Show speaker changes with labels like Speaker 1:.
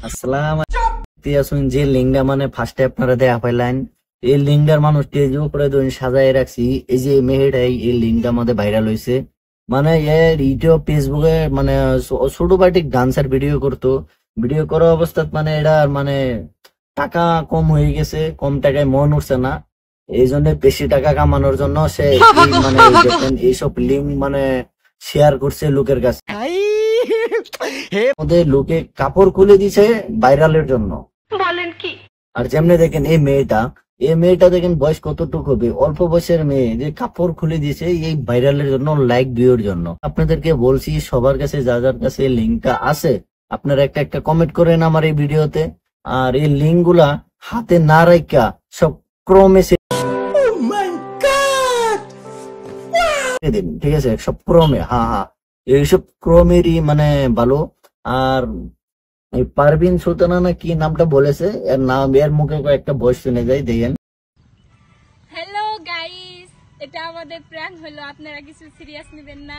Speaker 1: আসসালাম যে লিঙ্কটা মানে ফার্স্টে আপনারা দেখা পাইলেন, এই লিঙ্কটার মানুষ টেজ উপরে সাজাই রাখছি। এই যে মেয়েটাই এই লিঙ্কটা আমাদের ভাইরাল হয়েছে। মানে এর ইউটিউব ফেসবুকে মানে ছোট পার্টিক ডান্সার ভিডিও করতো। ভিডিও করা অবস্থাত মানে এটা মানে টাকা কম হয়ে গেছে, কম টাকায় মন উঠছে না। এই জন্য বেশি টাকা কামানোর জন্য সে মানে দেখেন এইসব লিঙ্ক মানে শেয়ার করছে লোকের কাছে। ওদের লোকে কাপড় খুলে দিছে ভাইরালের জন্য।
Speaker 2: বলেন কি?
Speaker 1: আর যেমনি দেখেন এই মেয়েটা দেখেন বয়স কতটুকু হবে, অল্প বয়সের মেয়ে যে কাপড় খুলে দিয়েছে এই ভাইরালের জন্য, লাইক ভিউর জন্য। আপনাদেরকে বলছি সবার কাছে যার কাছে লিঙ্কটা আছে আপনারা একটা একটা কমেন্ট করেন আমার এই ভিডিওতে। আর এই লিঙ্ক গুলা হাতে না রাখা সব ক্রমে দিন, ঠিক আছে? সব ক্রমে, হ্যাঁ এইসব ক্রমেরই মানে ভালো। আর এই পারভিন সুলতানা না কি নামটা বলেছে, এর নাম এর মুখে একটা ভয়েস শুনে যায়, দেখেন।
Speaker 2: হ্যালো গাইস, এটা আমাদের প্র্যাঙ্ক হলো, আপনারা কিছু সিরিয়াস নেবেন না।